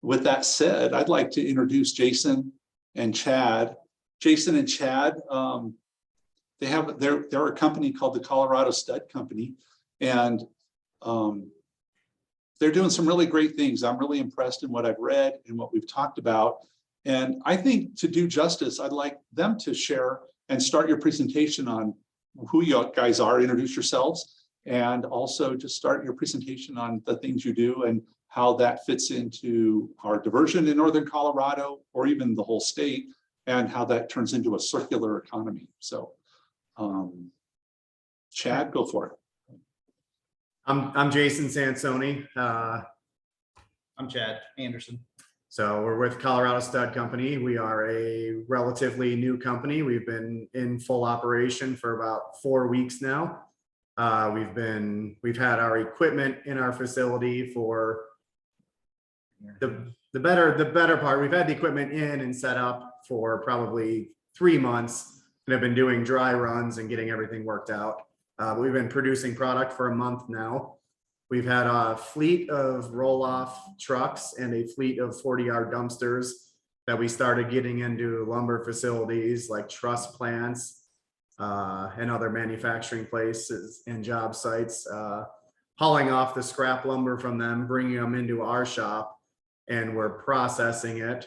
with that said, I'd like to introduce Jason and Chad. Jason and Chad, they're a company called the Colorado Stud Company, and they're doing some really great things. I'm really impressed in what I've read and what we've talked about. And I think to do justice, I'd like them to share and start your presentation on who you guys are, introduce yourselves, and also just start your presentation on the things you do and how that fits into our diversion in Northern Colorado or even the whole state, and how that turns into a circular economy. So Chad, go for it. I'm Jason Sansoni. I'm Chad Anderson. So we're with Colorado Stud Company. We are a relatively new company. We've been in full operation for about 4 weeks now. We've had our equipment in our facility for the better part. We've had the equipment in and set up for probably 3 months and have been doing dry runs and getting everything worked out. We've been producing product for a month now. We've had a fleet of roll-off trucks and a fleet of 40-yard dumpsters that we started getting into lumber facilities like truss plants and other manufacturing places and job sites, hauling off the scrap lumber from them, bringing them into our shop, and we're processing it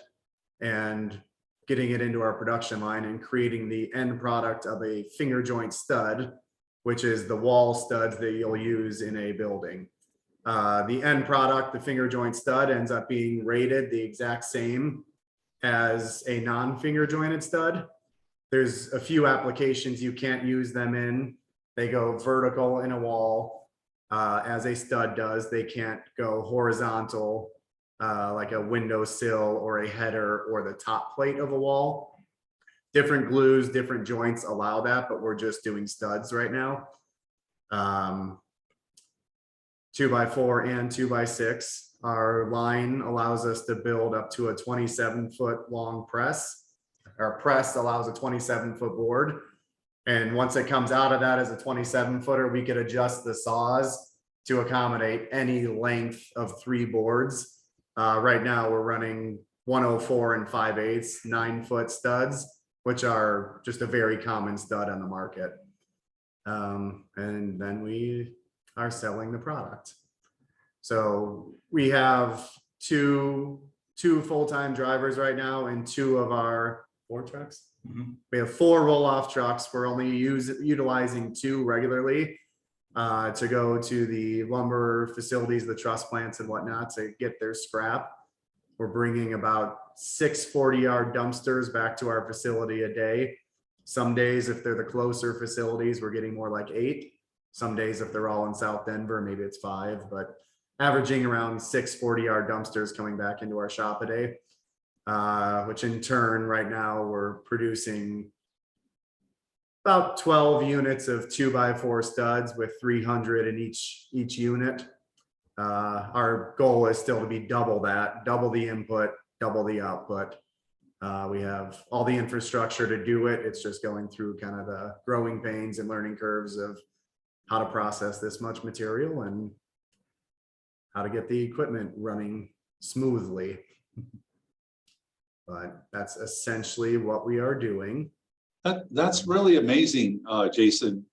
and getting it into our production line and creating the end product of a finger joint stud, which is the wall studs that you'll use in a building. The end product, the finger joint stud, ends up being rated the exact same as a non-finger jointed stud. There's a few applications you can't use them in. They go vertical in a wall as a stud does. They can't go horizontal like a windowsill or a header or the top plate of a wall. Different glues, different joints allow that, but we're just doing studs right now. 2x4 and 2x6. Our line allows us to build up to a 27-foot long press. Our press allows a 27-foot board. And once it comes out of that as a 27-footer, we could adjust the saws to accommodate any length of 3 boards. Right now we're running 104 and 5/8 9-foot studs, which are just a very common stud on the market. And then we are selling the product. So we have two full-time drivers right now and 2 of our 4 trucks. We have 4 roll-off trucks. We're only utilizing 2 regularly to go to the lumber facilities, the truss plants and whatnot to get their scrap. We're bringing about 6 40-yard dumpsters back to our facility a day. Some days, if they're the closer facilities, we're getting more like 8. Some days, if they're all in South Denver, maybe it's 5, but averaging around 6 40-yard dumpsters coming back into our shop a day, which in turn, right now, we're producing about 12 units of 2x4 studs with 300 in each unit. Our goal is still to be double that, double the input, double the output. We have all the infrastructure to do it. It's just going through kind of the growing pains and learning curves of how to process this much material and how to get the equipment running smoothly. But that's essentially what we are doing. That's really amazing, Jason.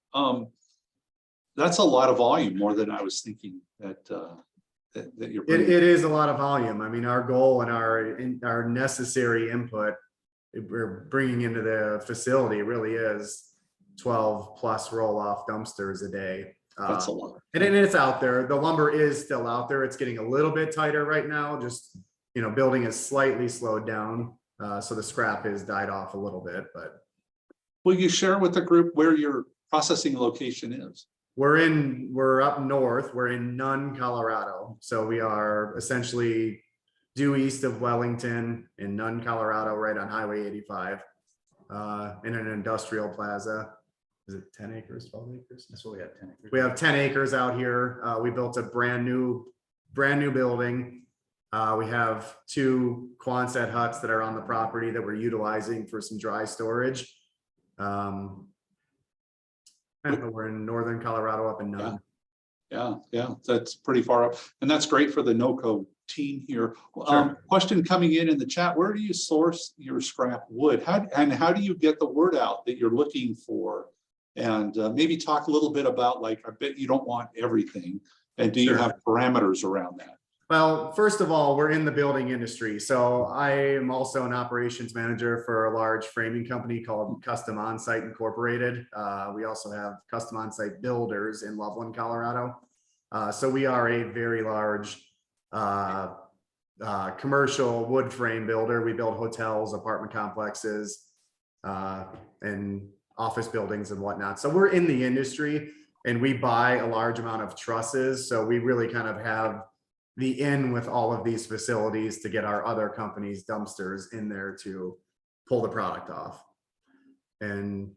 That's a lot of volume, more than I was thinking that you're bringing. It is a lot of volume. I mean, our goal and our necessary input we're bringing into the facility really is 12 plus roll-off dumpsters a day. That's a lot. And it's out there. The lumber is still out there. It's getting a little bit tighter right now. Just, building is slightly slowed down. So the scrap has died off a little bit, but. Will you share with the group where your processing location is? We're up north. We're in Nunn, Colorado. So we are essentially due east of Wellington in Nunn, Colorado, right on Highway 85, in an industrial plaza. Is it 10 acres, 12 acres? That's what we have, 10 acres. We have 10 acres out here. We built a brand new building. We have 2 Quonset huts that are on the property that we're utilizing for some dry storage. We're in Northern Colorado up in Nunn. Yeah, that's pretty far up. And that's great for the NOCO team here. Sure. Question coming in the chat, where do you source your scrap wood? How do you get the word out that you're looking for? And maybe talk a little bit about, like, I bet you don't want everything. And do you Sure. have parameters around that? Well, first of all, we're in the building industry. So I am also an operations manager for a large framing company called Custom Onsite Incorporated. We also have Custom Onsite Builders in Loveland, Colorado. So we are a very large commercial wood frame builder. We build hotels, apartment complexes, and office buildings and whatnot. So we're in the industry and we buy a large amount of trusses. So we really kind of have the in with all of these facilities to get our other companies' dumpsters in there to pull the product off. And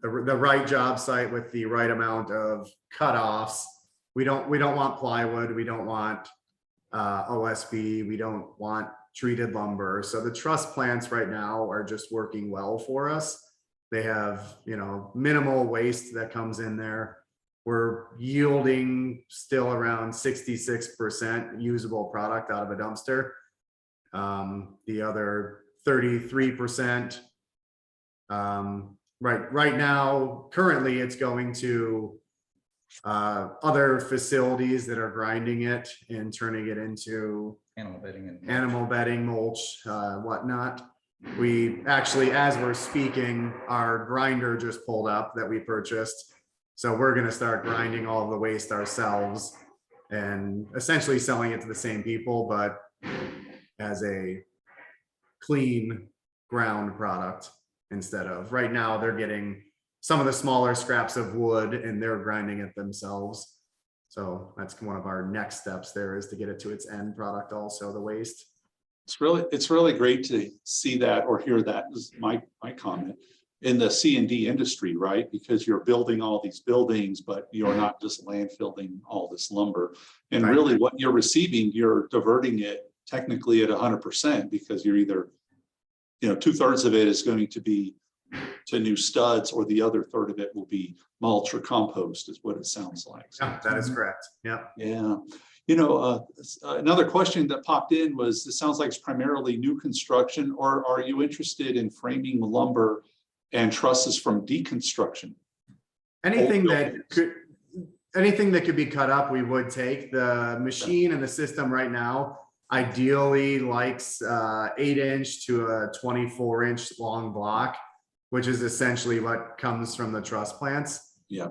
the right job site with the right amount of cutoffs. We don't want plywood. We don't want OSB. We don't want treated lumber. So the truss plants right now are just working well for us. They have, minimal waste that comes in there. We're yielding still around 66% usable product out of a dumpster. The other 33%, right now, currently it's going to other facilities that are grinding it and turning it into animal bedding, mulch, whatnot. We actually, as we're speaking, our grinder just pulled up that we purchased. So we're going to start grinding all of the waste ourselves and essentially selling it to the same people, but as a clean ground product instead of, right now they're getting some of the smaller scraps of wood and they're grinding it themselves. So that's one of our next steps there, is to get it to its end product also, the waste. It's really great to see that or hear that, is my comment, in the C&D industry, right? Because you're building all these buildings, but you're not just landfilling all this lumber. And Right. Really what you're receiving, you're diverting it technically at 100%, because you're either, 2/3 of it is going to be to new studs, or the other third of it will be mulch or compost, is what it sounds like. So, Yeah, that is correct. Yeah. yeah. Another question that popped in was, it sounds like it's primarily new construction, or are you interested in framing lumber and trusses from deconstruction? Anything that could be cut up, we would take. The machine and the system right now ideally likes 8-inch to a 24-inch long block, which is essentially what comes from the truss plants. Yeah.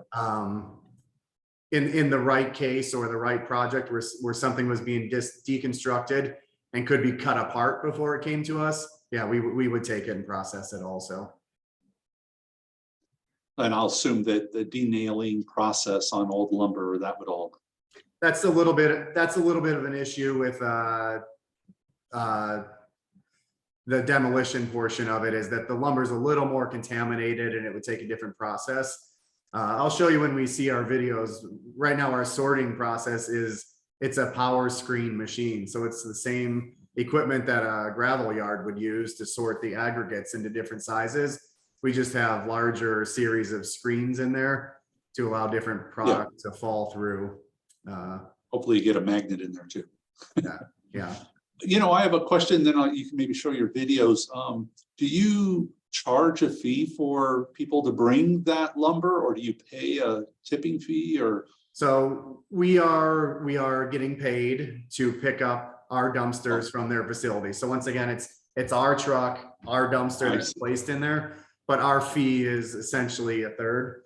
In the right case or the right project where something was being deconstructed and could be cut apart before it came to us, yeah, we would take it and process it also. And I'll assume that the denailing process on old lumber, that would all. That's a little bit of an issue with the demolition portion of it, is that the lumber is a little more contaminated and it would take a different process. I'll show you when we see our videos. Right now, our sorting process it's a power screen machine. So it's the same equipment that a gravel yard would use to sort the aggregates into different sizes. We just have larger series of screens in there to allow different product to fall through. Hopefully you get a magnet in there too. Yeah. I have a question, then you can maybe show your videos. Do you charge a fee for people to bring that lumber, or do you pay a tipping fee? Or so we are getting paid to pick up our dumpsters from their facility. So once again, it's our truck, our dumpster that's placed in there, but our fee is essentially a third.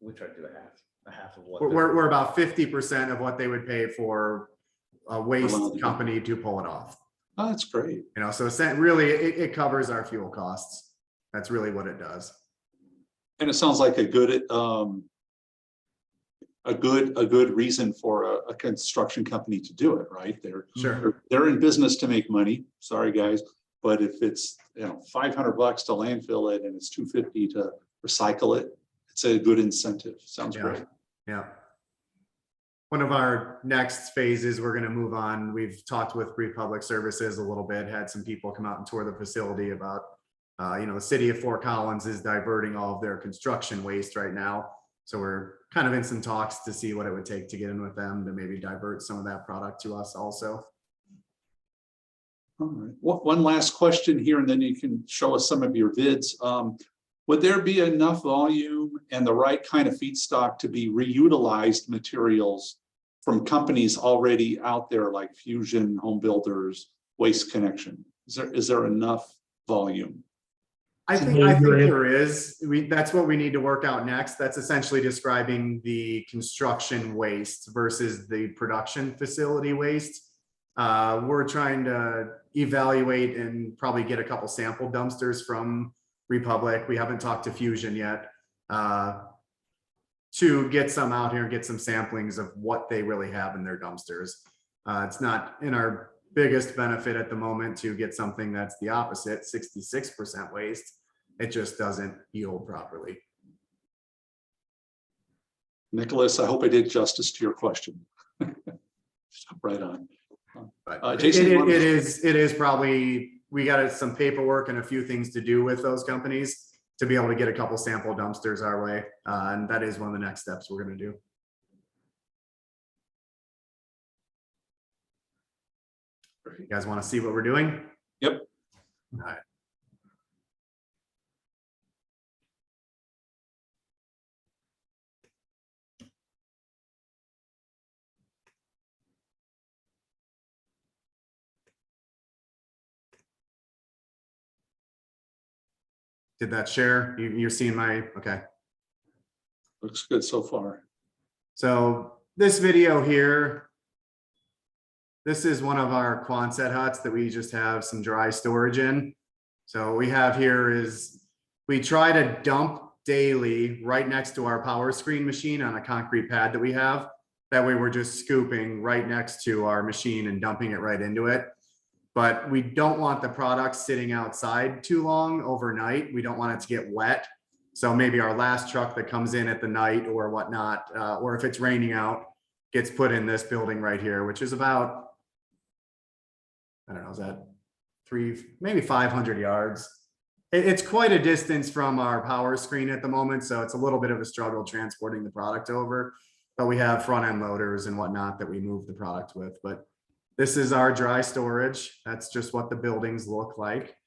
We try to do a half of what We're about 50% of what they would pay for a waste company to pull it off. Oh, that's great. So really it covers our fuel costs. That's really what it does. And it sounds like a good reason for a construction company to do it, right? They're in business to make money. Sorry, guys, but if it's $500 to landfill it and it's $250 to recycle it, it's a good incentive. Sounds great. Yeah. One of our next phases, we're going to move on. We've talked with Republic Services a little bit, had some people come out and tour the facility about, the city of Fort Collins is diverting all of their construction waste right now. So we're kind of in some talks to see what it would take to get in with them to maybe divert some of that product to us also. All right. One last question here, and then you can show us some of your vids. Would there be enough volume and the right kind of feedstock to be reutilized materials from companies already out there like Fusion, Home Builders, Waste Connection? Is there enough volume? I think there is. That's what we need to work out next. That's essentially describing the construction waste versus the production facility waste. We're trying to evaluate and probably get a couple sample dumpsters from Republic. We haven't talked to Fusion yet, to get some out here and get some samplings of what they really have in their dumpsters. It's not in our biggest benefit at the moment to get something that's the opposite, 66% waste. It just doesn't yield properly. Nicholas, I hope I did justice to your question. Right on. But Jason, it is probably, we got some paperwork and a few things to do with those companies to be able to get a couple sample dumpsters our way. And that is one of the next steps we're going to do. You guys want to see what we're doing? Yep. All right. Did that share? You're seeing my, okay. Looks good so far. So this video here, this is one of our Quonset huts that we just have some dry storage in. So what we have here is we try to dump daily right next to our power screen machine on a concrete pad that we have. That way we're just scooping right next to our machine and dumping it right into it. But we don't want the product sitting outside too long overnight. We don't want it to get wet. So maybe our last truck that comes in at the night or whatnot, or if it's raining out, gets put in this building right here, which is about, I don't know, is that maybe 500 yards. It's quite a distance from our power screen at the moment. So it's a little bit of a struggle transporting the product over, but we have front end loaders and whatnot that we move the product with. But this is our dry storage. That's just what the buildings look like.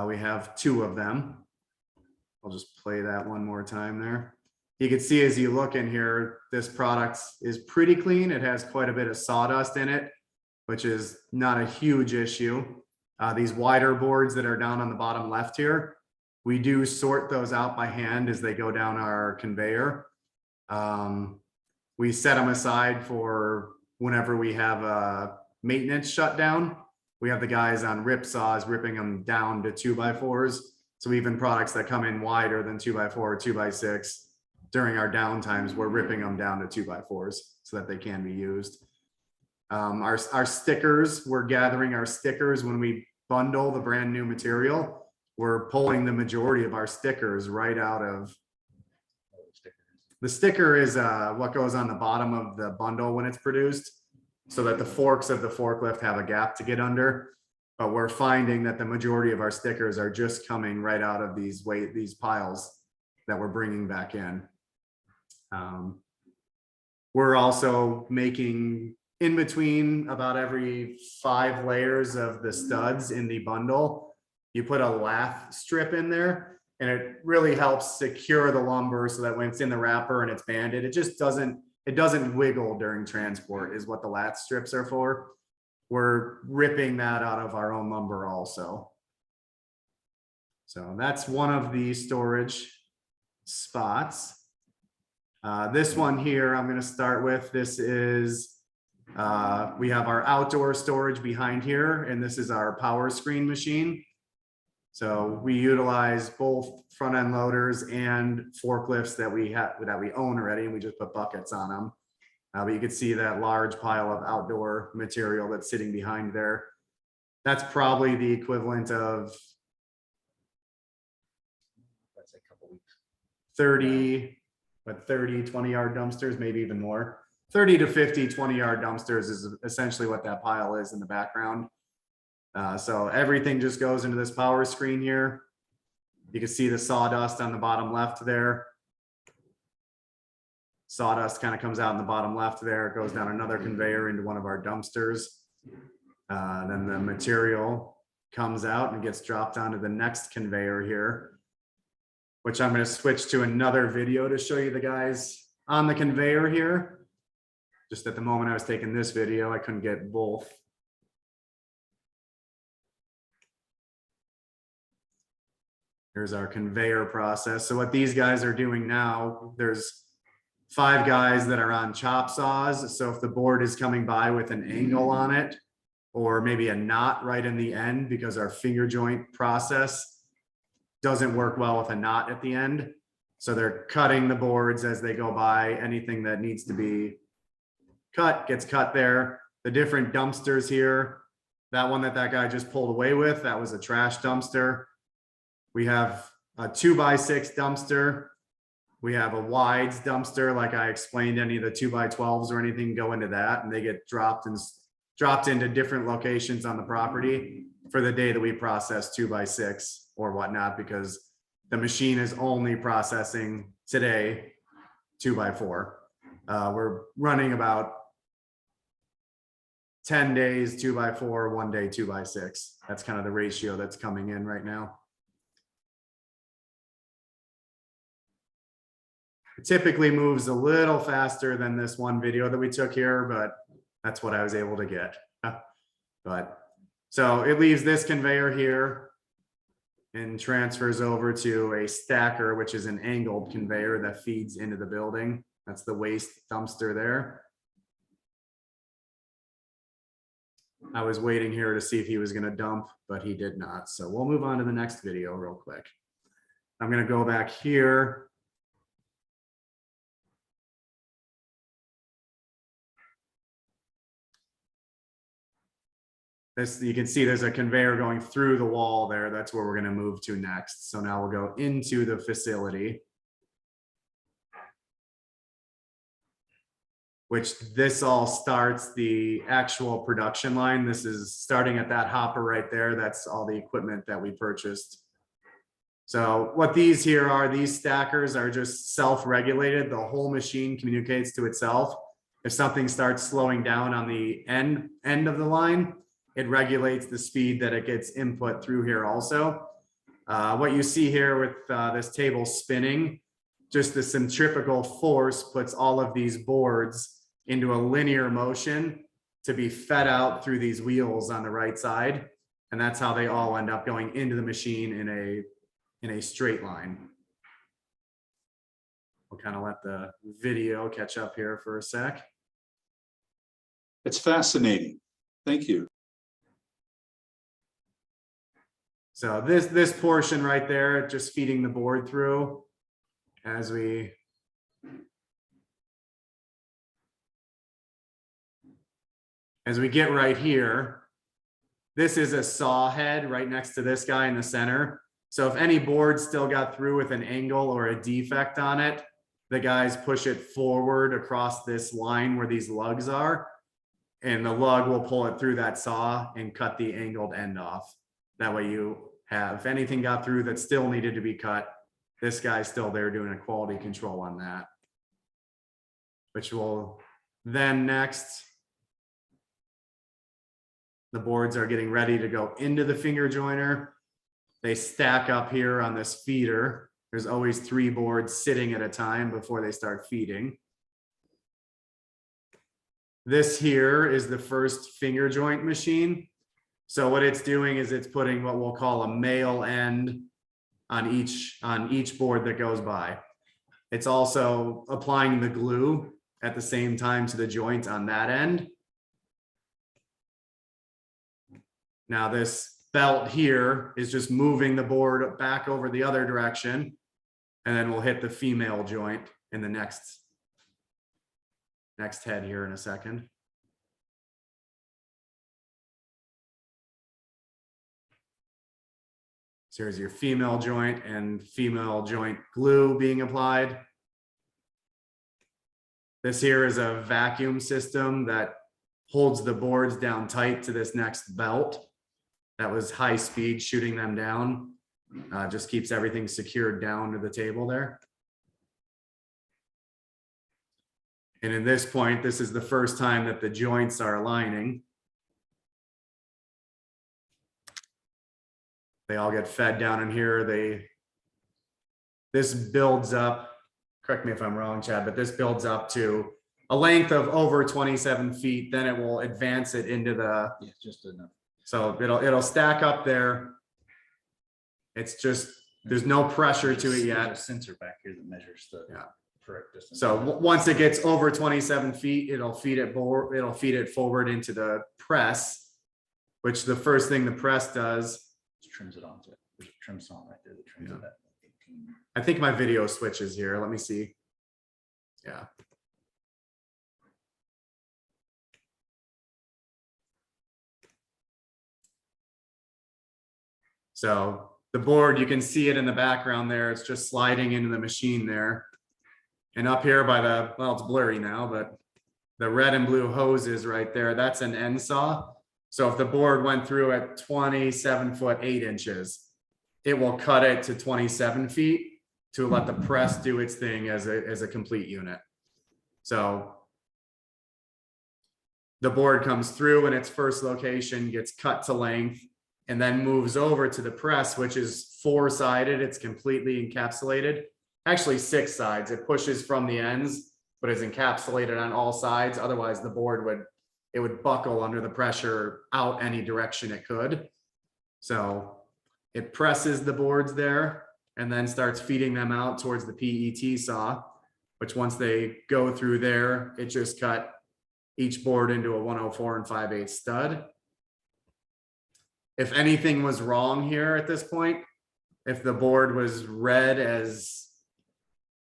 We have 2 of them. I'll just play that one more time there. You can see as you look in here, this product is pretty clean. It has quite a bit of sawdust in it, which is not a huge issue. These wider boards that are down on the bottom left here, we do sort those out by hand as they go down our conveyor. We set them aside for whenever we have a maintenance shutdown. We have the guys on rip saws ripping them down to 2x4s. So even products that come in wider than 2x4 or 2x6 during our downtimes, we're ripping them down to 2x4s so that they can be used. Our stickers, we're gathering our stickers when we bundle the brand new material. We're pulling the majority of our stickers right out of. The sticker is what goes on the bottom of the bundle when it's produced, so that the forks of the forklift have a gap to get under. But we're finding that the majority of our stickers are just coming right out of these piles that we're bringing back in. We're also making in between about every 5 layers of the studs in the bundle, you put a lath strip in there, and it really helps secure the lumber so that when it's in the wrapper and it's banded, it just doesn't wiggle during transport is what the lath strips are for. We're ripping that out of our own lumber also. So that's one of the storage spots. This one here, I'm going to start with. This is, we have our outdoor storage behind here, and this is our power screen machine. So we utilize both front end loaders and forklifts that we own already, and we just put buckets on them. But you can see that large pile of outdoor material that's sitting behind there. That's probably the equivalent of 30, 20-yard dumpsters, maybe even more. 30 to 50 20-yard dumpsters is essentially what that pile is in the background. So everything just goes into this power screen here. You can see the sawdust on the bottom left there. Sawdust kind of comes out in the bottom left there. It goes down another conveyor into one of our dumpsters. Then the material comes out and gets dropped onto the next conveyor here, which I'm going to switch to another video to show you the guys on the conveyor here. Just at the moment I was taking this video, I couldn't get both. Here's our conveyor process. So what these guys are doing now, there's 5 guys that are on chop saws. So if the board is coming by with an angle on it, or maybe a knot right in the end, because our finger joint process doesn't work well with a knot at the end. So they're cutting the boards as they go by. Anything that needs to be cut gets cut there. The different dumpsters here, that one that guy just pulled away with, that was a trash dumpster. We have a 2x6 dumpster. We have a wides dumpster, like I explained. Any of the 2x12s or anything go into that, and they get dropped into different locations on the property for the day that we process 2x6 or whatnot, because the machine is only processing today 2x4. We're running about 10 days 2x4, 1 day 2x6. That's kind of the ratio that's coming in right now. It typically moves a little faster than this one video that we took here, but that's what I was able to get. But so it leaves this conveyor here and transfers over to a stacker, which is an angled conveyor that feeds into the building. That's the waste dumpster there. I was waiting here to see if he was going to dump, but he did not. So we'll move on to the next video real quick. I'm going to go back here. This, you can see there's a conveyor going through the wall there. That's where we're going to move to next. So now we'll go into the facility, which this all starts the actual production line. This is starting at that hopper right there. That's all the equipment that we purchased. So what these here are, these stackers are just self-regulated. The whole machine communicates to itself. If something starts slowing down on the end of the line, it regulates the speed that it gets input through here also. What you see here with this table spinning, just the centrifugal force puts all of these boards into a linear motion to be fed out through these wheels on the right side. And that's how they all end up going into the machine in a straight line. We'll kind of let the video catch up here for a sec. It's fascinating. Thank you. So this portion right there, just feeding the board through as we get right here. This is a saw head right next to this guy in the center. So if any board still got through with an angle or a defect on it, the guys push it forward across this line where these lugs are, and the lug will pull it through that saw and cut the angled end off. That way you have, if anything got through that still needed to be cut, this guy's still there doing a quality control on that. Which will then next, the boards are getting ready to go into the finger joiner. They stack up here on this feeder. There's always 3 boards sitting at a time before they start feeding. This here is the first finger joint machine. So what it's doing is it's putting what we'll call a male end on each board that goes by. It's also applying the glue at the same time to the joint on that end. Now this belt here is just moving the board back over the other direction, and then we'll hit the female joint in the next head here in a second. So here's your female joint and female joint glue being applied. This here is a vacuum system that holds the boards down tight to this next belt. That was high speed shooting them down. Just keeps everything secured down to the table there. And in this point, this is the first time that the joints are aligning. They all get fed down in here. This builds up, correct me if I'm wrong, Chad, but this builds up to a length of over 27 feet. Then it will advance it into the, Yeah, just enough. so it'll stack up there. It's just, there's no pressure to it There's yet. a sensor back here that measures the Yeah. correct distance. So once it gets over 27 feet, it'll feed it forward into the press, which the first thing the press does, Just trims it onto it. There's a trim saw right there that trims Yeah. it at 18. I think my video switches here. Let me see. Yeah. So the board, you can see it in the background there. It's just sliding into the machine there. And up here by the, well, it's blurry now, but the red and blue hoses right there, that's an end saw. So if the board went through at 27 foot 8 inches, it will cut it to 27 feet to let the press do its thing as a complete unit. So the board comes through in its first location, gets cut to length, and then moves over to the press, which is 4-sided. It's completely encapsulated. Actually 6 sides. It pushes from the ends, but is encapsulated on all sides. Otherwise, the board would buckle under the pressure out any direction it could. So it presses the boards there and then starts feeding them out towards the PET saw, which once they go through there, it just cut each board into a 104 5/8 stud. If anything was wrong here at this point, if the board was read as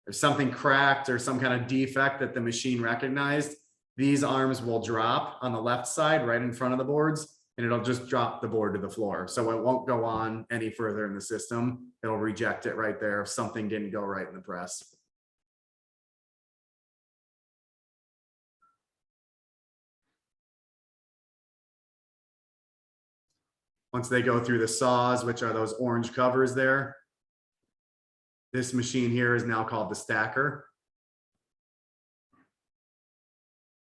if something cracked or some kind of defect that the machine recognized, these arms will drop on the left side right in front of the boards, and it'll just drop the board to the floor. So it won't go on any further in the system. It'll reject it right there if something didn't go right in the press. Once they go through the saws, which are those orange covers there, this machine here is now called the stacker.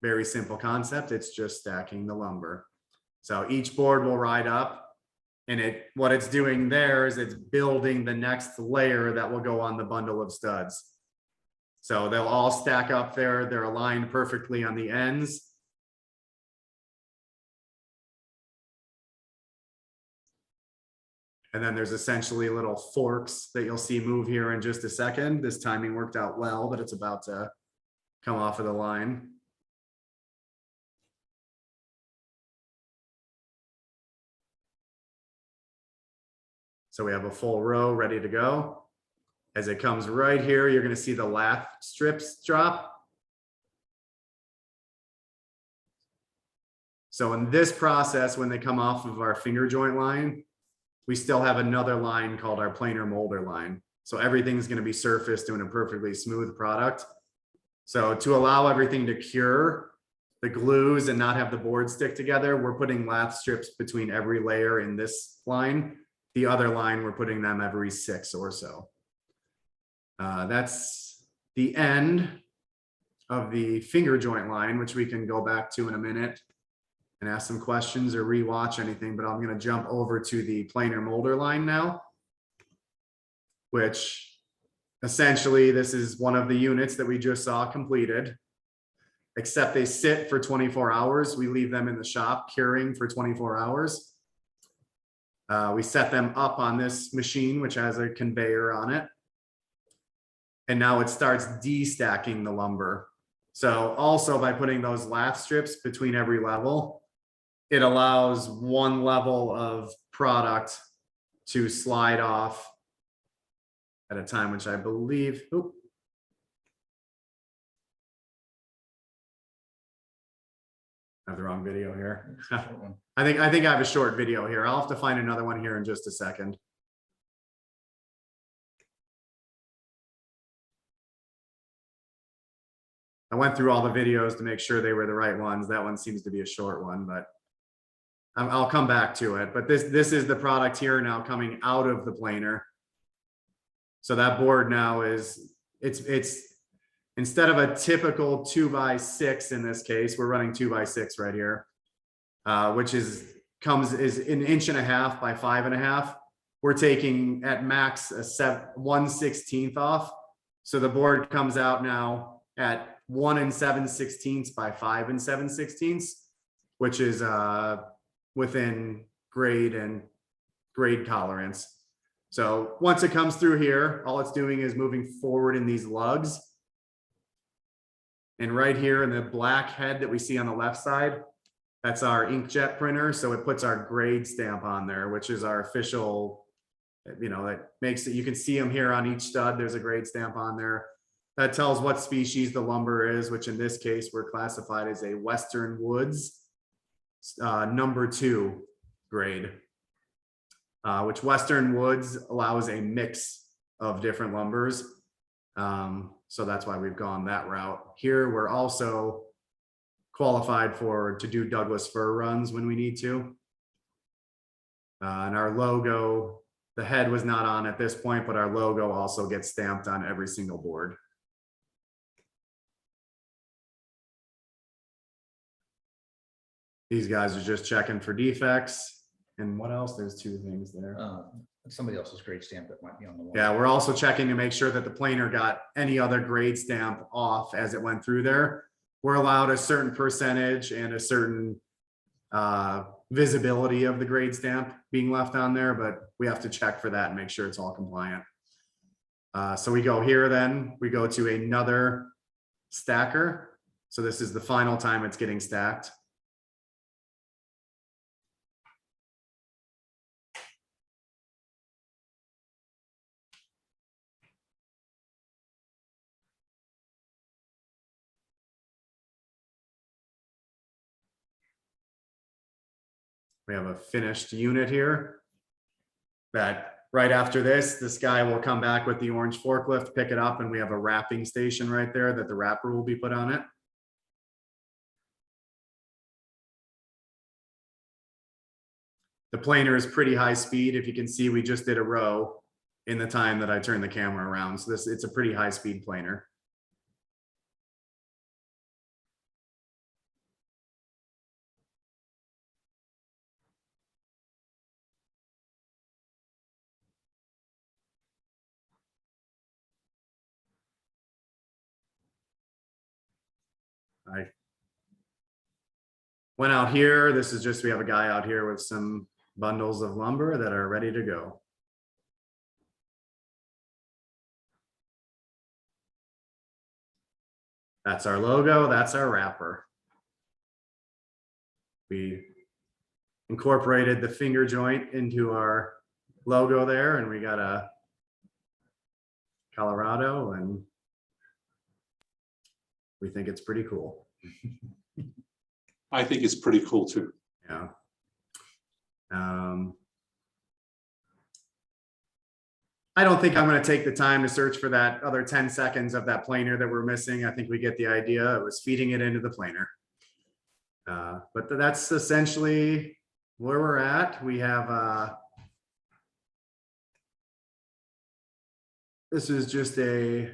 Very simple concept. It's just stacking the lumber. So each board will ride up, and what it's doing there is it's building the next layer that will go on the bundle of studs. So they'll all stack up there. They're aligned perfectly on the ends. And then there's essentially little forks that you'll see move here in just a second. This timing worked out well, but it's about to come off of the line. So we have a full row ready to go. As it comes right here, you're going to see the lath strips drop. So in this process, when they come off of our finger joint line, we still have another line called our planer molder line. So everything's going to be surfaced in a perfectly smooth product. So to allow everything to cure the glues and not have the board stick together, we're putting lath strips between every layer in this line. The other line, we're putting them every 6 or so. That's the end of the finger joint line, which we can go back to in a minute and ask some questions or rewatch anything, but I'm going to jump over to the planer molder line now, which essentially this is one of the units that we just saw completed, except they sit for 24 hours. We leave them in the shop curing for 24 hours. We set them up on this machine, which has a conveyor on it. And now it starts destacking the lumber. So also by putting those lath strips between every level, it allows one level of product to slide off at a time, which I believe, oop. I have the wrong video here. I think I have a short video here. I'll have to find another one here in just a second. I went through all the videos to make sure they were the right ones. That one seems to be a short one, but I'll come back to it. But this is the product here now coming out of the planer. So that board now is, it's instead of a typical 2x6 in this case, we're running 2x6 right here, which is an 1.5 inches by 5.5. we're taking at max a 1/16 off. So the board comes out now at 1 7/16 by 5 7/16, which is within grade and grade tolerance. So once it comes through here, all it's doing is moving forward in these lugs. And right here in the black head that we see on the left side, that's our inkjet printer. So it puts our grade stamp on there, which is our official, that makes it, you can see them here on each stud. There's a grade stamp on there. That tells what species the lumber is, which in this case, we're classified as a Western Woods #2 grade, which Western Woods allows a mix of different lumbers. So that's why we've gone that route. Here, we're also qualified to do Douglas fir runs when we need to. And our logo, the head was not on at this point, but our logo also gets stamped on every single board. These guys are just checking for defects. And what else? There's 2 things there. Somebody else's grade stamp that might be on the wall. Yeah, we're also checking to make sure that the planer got any other grade stamp off as it went through there. We're allowed a certain percentage and a certain visibility of the grade stamp being left on there, but we have to check for that and make sure it's all compliant. So we go here, then we go to another stacker. So this is the final time it's getting stacked. We have a finished unit here that right after this guy will come back with the orange forklift, pick it up, and we have a wrapping station right there that the wrapper will be put on it. The planer is pretty high speed. If you can see, we just did a row in the time that I turned the camera around. So it's a pretty high speed planer. I went out here. This is just, we have a guy out here with some bundles of lumber that are ready to go. That's our logo. That's our wrapper. We incorporated the finger joint into our logo there, and we got a Colorado, and we think it's pretty cool. I think it's pretty cool too. Yeah. I don't think I'm going to take the time to search for that other 10 seconds of that planer that we're missing. I think we get the idea. It was feeding it into the planer. But that's essentially where we're at. We have this is just a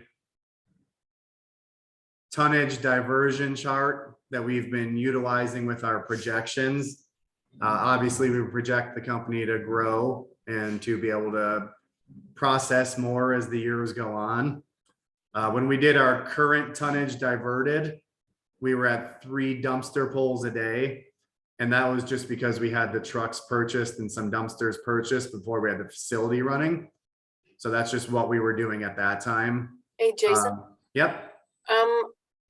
tonnage diversion chart that we've been utilizing with our projections. Obviously, we project the company to grow and to be able to process more as the years go on. When we did our current tonnage diverted, we were at 3 dumpster pulls a day. And that was just because we had the trucks purchased and some dumpsters purchased before we had the facility running. So that's just what we were doing at that time. Hey, Jason, Yep.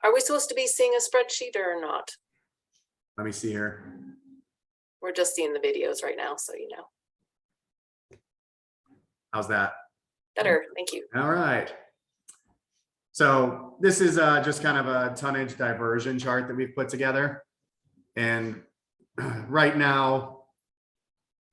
are we supposed to be seeing a spreadsheet or not? Let me see here. We're just seeing the videos right now, so you know. How's that? Better, thank you. All right. So this is just kind of a tonnage diversion chart that we've put together. And right now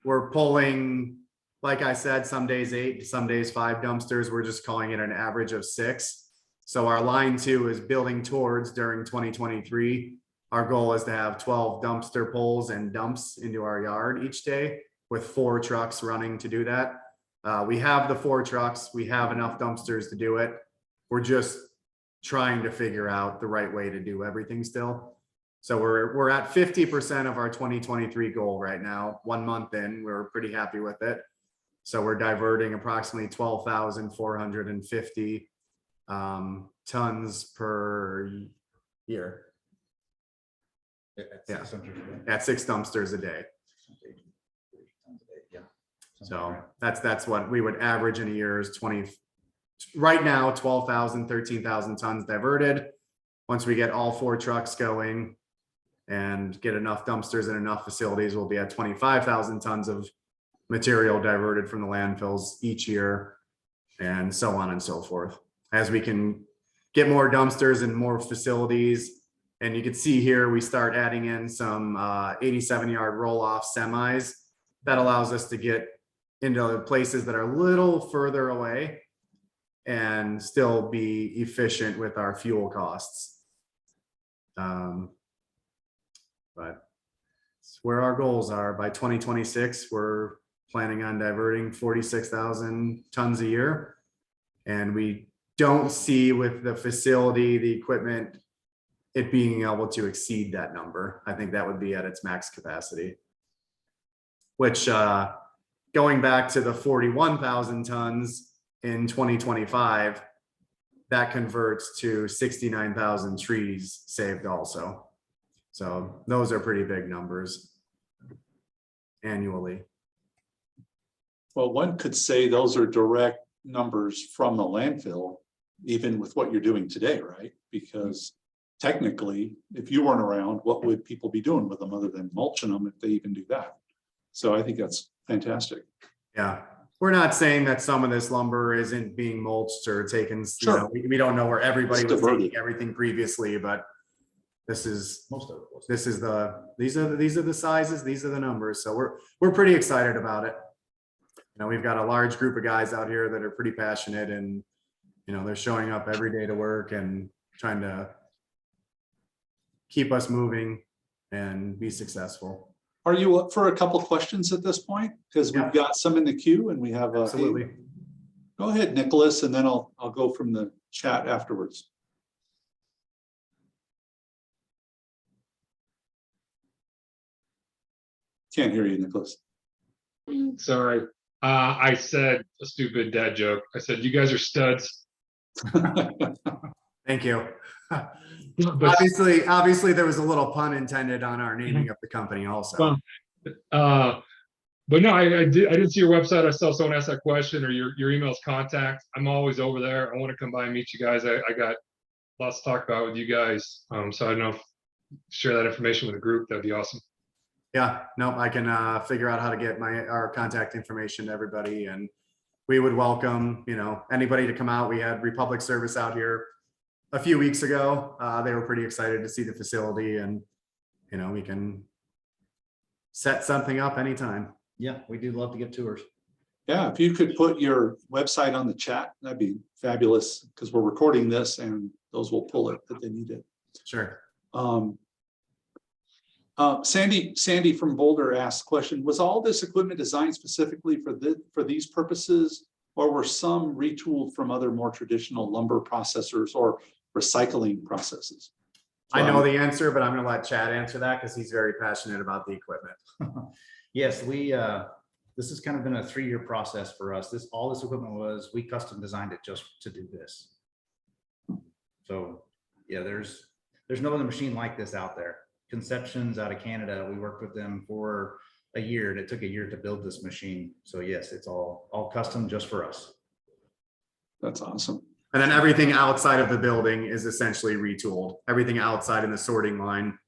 we're pulling, like I said, some days 8, some days 5 dumpsters. We're just calling it an average of 6. So our line 2 is building towards during 2023. Our goal is to have 12 dumpster pulls and dumps into our yard each day with 4 trucks running to do that. We have the 4 trucks. We have enough dumpsters to do it. We're just trying to figure out the right way to do everything still. So we're at 50% of our 2023 goal right now. 1 month in, we're pretty happy with it. So we're diverting approximately 12,450 tons per year Yeah. at 6 dumpsters a day. Yeah. So that's what we would average in a year is 20, right now, 12,000, 13,000 tons diverted. Once we get all 4 trucks going and get enough dumpsters in enough facilities, we'll be at 25,000 tons of material diverted from the landfills each year, and so on and so forth. As we can get more dumpsters and more facilities, and you can see here, we start adding in some 87-yard roll-off semis. That allows us to get into places that are a little further away and still be efficient with our fuel costs. But it's where our goals are. By 2026, we're planning on diverting 46,000 tons a year. And we don't see with the facility, the equipment, it being able to exceed that number. I think that would be at its max capacity. Which going back to the 41,000 tons in 2025, that converts to 69,000 trees saved also. So those are pretty big numbers annually. Well, one could say those are direct numbers from the landfill, even with what you're doing today, right? Because technically, if you weren't around, what would people be doing with them other than mulching them if they even do that? So I think that's fantastic. Yeah, we're not saying that some of this lumber isn't being mulched or taken. Sure. You know, we don't know where everybody It's was diverted. taking everything previously, but this is Most of it was. these are the sizes, these are the numbers. So we're pretty excited about it. You know, we've got a large group of guys out here that are pretty passionate, and you know, they're showing up every day to work and trying to keep us moving and be successful. Are you up for a couple questions at this point? Because we've Yeah. got some in the queue and we have Absolutely. Go ahead, Nicholas, and then I'll go from the chat afterwards. Can't hear you, Nicholas. Sorry. I said a stupid dad joke. I said, you guys are studs. Thank you. But, Obviously there was a little pun intended on our naming of the company also. but no, I didn't see your website. I saw someone ask that question, or your email's contact. I'm always over there. I want to come by and meet you guys. I got lots to talk about with you guys. So I don't know if share that information with the group. That'd be awesome. Yeah, no, I can figure out how to get our contact information to everybody, and we would welcome, you know, anybody to come out. We had Republic Service out here a few weeks ago. They were pretty excited to see the facility, and you know, we can set something up anytime. Yeah, we do love to give tours. Yeah, if you could put your website on the chat, that'd be fabulous, because we're recording this and those will pull it if they need it. Sure. Sandy from Boulder asked the question, was all this equipment designed specifically for these purposes, or were some retooled from other more traditional lumber processors or recycling processes? I know the answer, but I'm going to let Chad answer that because he's very passionate about the equipment. Yes, this has kind of been a 3-year process for us. All this equipment we custom designed it just to do this. So yeah, there's no other machine like this out there. Conceptions out of Canada, we worked with them for a year, and it took a year to build this machine. So yes, it's all custom just for us. That's awesome. And then everything outside of the building is essentially retooled. Everything outside in the sorting line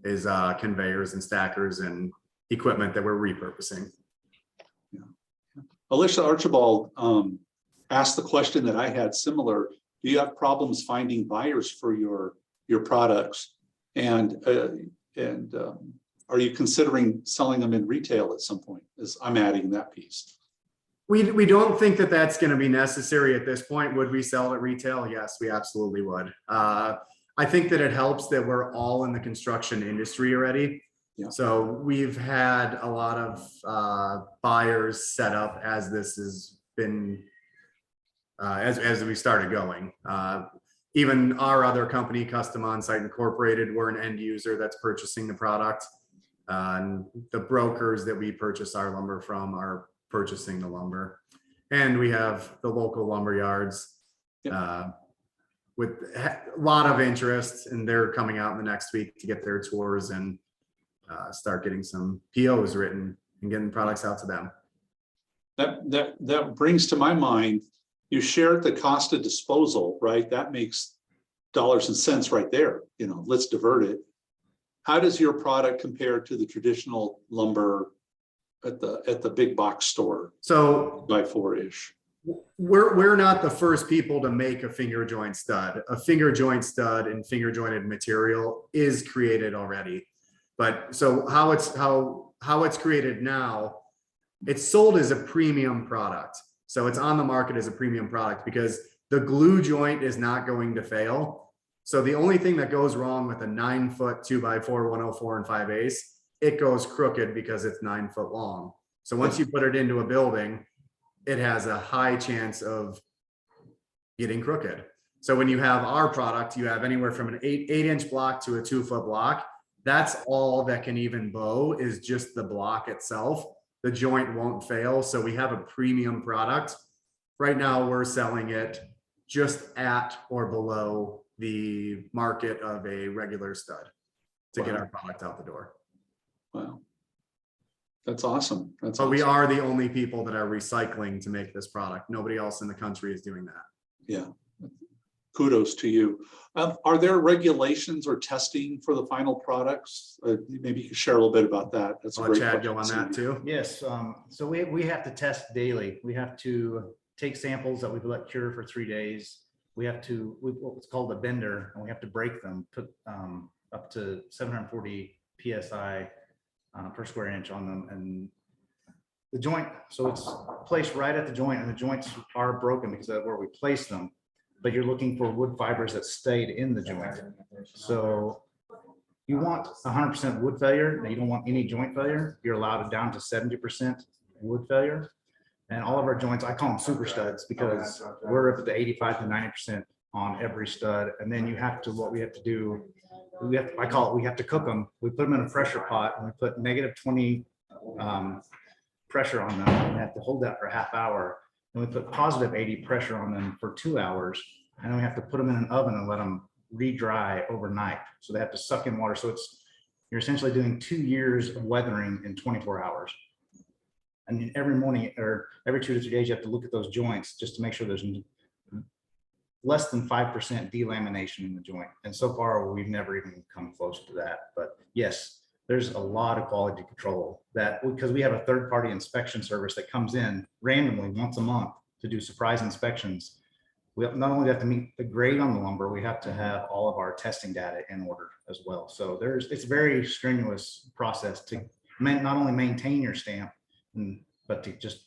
is conveyors and stackers and equipment that we're repurposing. Yeah. Alicia Archibald asked the question that I had similar. Do you have problems finding buyers for your products? And are you considering selling them in retail at some point? As I'm adding that piece. We don't think that that's going to be necessary at this point. Would we sell at retail? Yes, we absolutely would. I think that it helps that we're all in the construction industry already. Yeah. So we've had a lot of buyers set up as this has been, as we started going. Even our other company, Custom On-Site Incorporated, we're an end user that's purchasing the product. And the brokers that we purchase our lumber from are purchasing the lumber. And we have the local lumber yards with a lot of interest, and they're coming out in the next week to get their tours and start getting some POs written and getting products out to them. That brings to my mind, you shared the cost of disposal, right? That makes dollars and cents right there. You know, let's divert it. How does your product compare to the traditional lumber at the big box store? So By 4-ish. we're not the first people to make a finger joint stud. A finger joint stud and finger jointed material is created already. But so how it's created now, it's sold as a premium product. So it's on the market as a premium product because the glue joint is not going to fail. So the only thing that goes wrong with a 9-foot 2x4 104 5/8, it goes crooked because it's 9 foot long. So once you put it into a building, it has a high chance of getting crooked. So when you have our product, you have anywhere from an 8-inch block to a 2-foot block. That's all that can even bow is just the block itself. The joint won't fail. So we have a premium product. Right now we're selling it just at or below the market of a regular stud to get our product out the door. Wow. That's awesome. That's But we awesome. are the only people that are recycling to make this product. Nobody else in the country is doing that. Yeah. Kudos to you. Are there regulations or testing for the final products? Maybe you could share a little bit about that. That's a I'll let great Chad go on question. that too. Yes, so we have to test daily. We have to take samples that we've let cure for 3 days. We have to, what's called a bender, and we have to break them, put up to 740 PSI per square inch on them. And the joint, so it's placed right at the joint, and the joints are broken because of where we place them. But you're looking for wood fibers that stayed in the joint. So you want 100% wood failure. You don't want any joint failure. You're allowed it down to 70% wood failure. And all of our joints, I call them super studs because we're up at the 85 to 90% on every stud. And then you have to, what we have to do, I call it, we have to cook them. We put them in a pressure pot and we put -20 pressure on them. And we have to hold that for a half hour. And we put +80 pressure on them for 2 hours. And then we have to put them in an oven and let them re-dry overnight. So they have to suck in water. So you're essentially doing 2 years of weathering in 24 hours. And every morning or every 2 to 3 days, you have to look at those joints just to make sure there's less than 5% delamination in the joint. And so far, we've never even come close to that. But yes, there's a lot of quality control that because we have a third-party inspection service that comes in randomly once a month to do surprise inspections. We not only have to meet the grade on the lumber, we have to have all of our testing data in order as well. So it's a very strenuous process to not only maintain your stamp, but to just,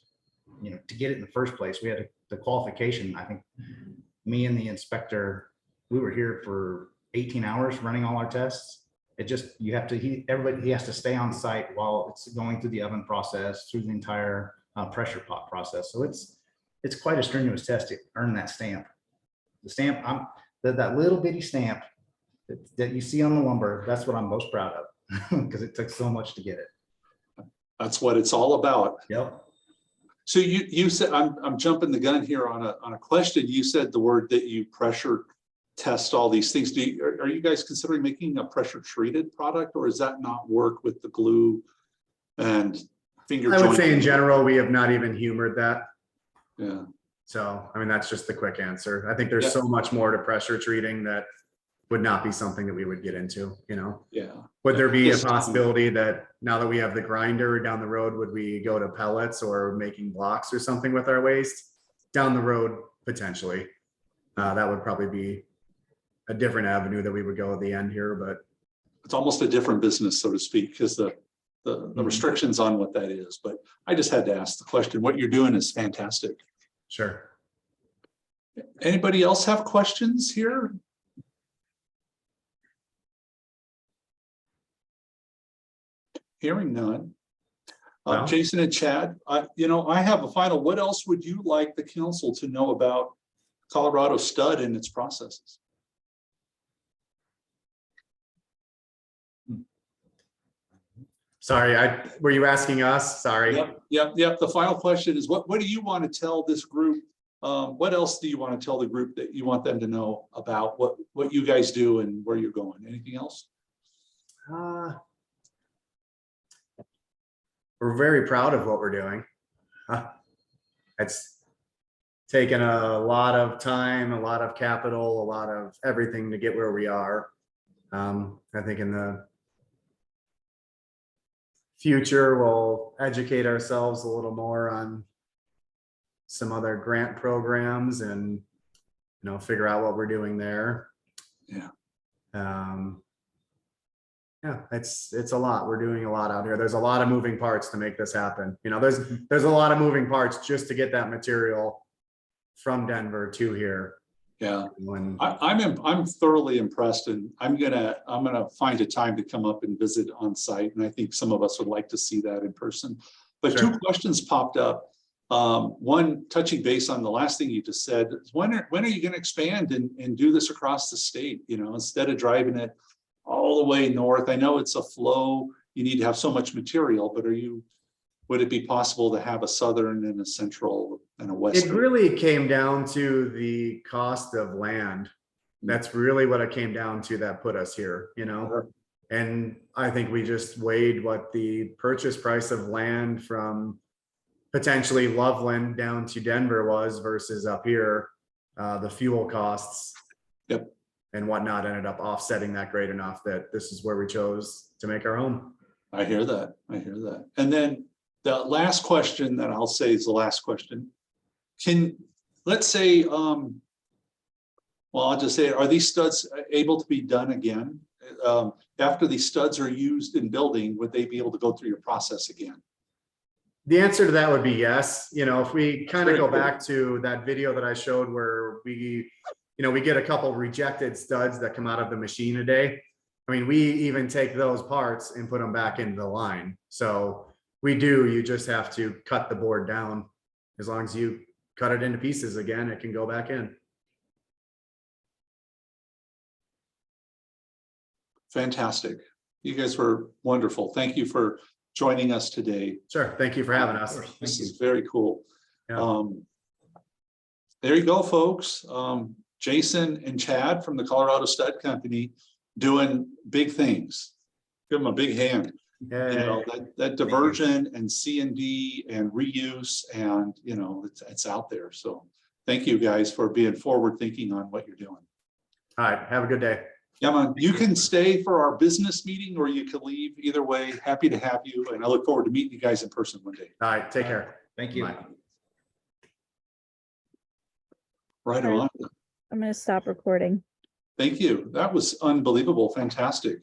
to get it in the first place. We had the qualification. I think me and the inspector, we were here for 18 hours running all our tests. It just, he has to stay on site while it's going through the oven process, through the entire pressure pot process. So it's quite a strenuous test to earn that stamp. The stamp, that little bitty stamp that you see on the lumber, that's what I'm most proud of because it took so much to get it. That's what it's all about. Yep. So you said, I'm jumping the gun here on a question. You said the word that you pressure test all these things. Are you guys considering making a pressure treated product, or does that not work with the glue and finger joint? I would say in general, we have not even humored that. Yeah. So, I mean, that's just the quick answer. I think there's so much more to pressure treating that would not be something that we would get into, Yeah. Would there be a Yes. possibility that now that we have the grinder down the road, would we go to pellets or making blocks or something with our waste? Down the road, potentially. That would probably be a different avenue that we would go at the end here, but It's almost a different business, so to speak, because the restrictions on what that is. But I just had to ask the question. What you're doing is fantastic. sure. Anybody else have questions here? Hearing none. Well. Jason and Chad, I have a final. What else would you like the council to know about Colorado Stud and its processes? Sorry, were you asking us? Sorry. Yep. The final question is, what do you want to tell this group? What else do you want to tell the group that you want them to know about what you guys do and where you're going? Anything else? We're very proud of what we're doing. It's taken a lot of time, a lot of capital, a lot of everything to get where we are. I think in the future, we'll educate ourselves a little more on some other grant programs and, figure out what we're doing there. Yeah. Yeah, it's a lot. We're doing a lot out here. There's a lot of moving parts to make this happen. There's a lot of moving parts just to get that material from Denver to here. Yeah. When I'm thoroughly impressed, and I'm gonna find a time to come up and visit on site. And I think some of us would like to see that in person. But Sure. two questions popped up. One, touching base on the last thing you just said, when are you going to expand and do this across the state? Instead of driving it all the way north. I know it's a flow. You need to have so much material, but would it be possible to have a southern and a central and a west? it really came down to the cost of land. That's really what it came down to that put us here, Sure. And I think we just weighed what the purchase price of land from potentially Loveland down to Denver was versus up here, the fuel costs. Yep. And whatnot ended up offsetting that great enough that this is where we chose to make our home. I hear that. And then the last question that I'll say is the last question. Let's say, well, I'll just say, are these studs able to be done again? After these studs are used in building, would they be able to go through your process again? The answer to that would be yes. If we kind of Very go cool. back to that video that I showed where we get a couple rejected studs that come out of the machine a day. I mean, we even take those parts and put them back into the line. So you just have to cut the board down. As long as you cut it into pieces again, it can go back in. Fantastic. You guys were wonderful. Thank you for joining us today. Sure. Thank you for having us. This is very cool. Yeah. There you go, folks. Jason and Chad from the Colorado Stud Company doing big things. Give them a big hand. Yeah. That diversion and C&D and reuse, and it's out there. So thank you guys for being forward thinking on what you're doing. All right. Have a good day. Yeah, man, you can stay for our business meeting or you can leave. Either way, happy to have you. And I look forward to meeting you guys in person one day. All right. Take care. Thank you. Bye. Right All right. on. I'm going to stop recording. Thank you. That was unbelievable. Fantastic.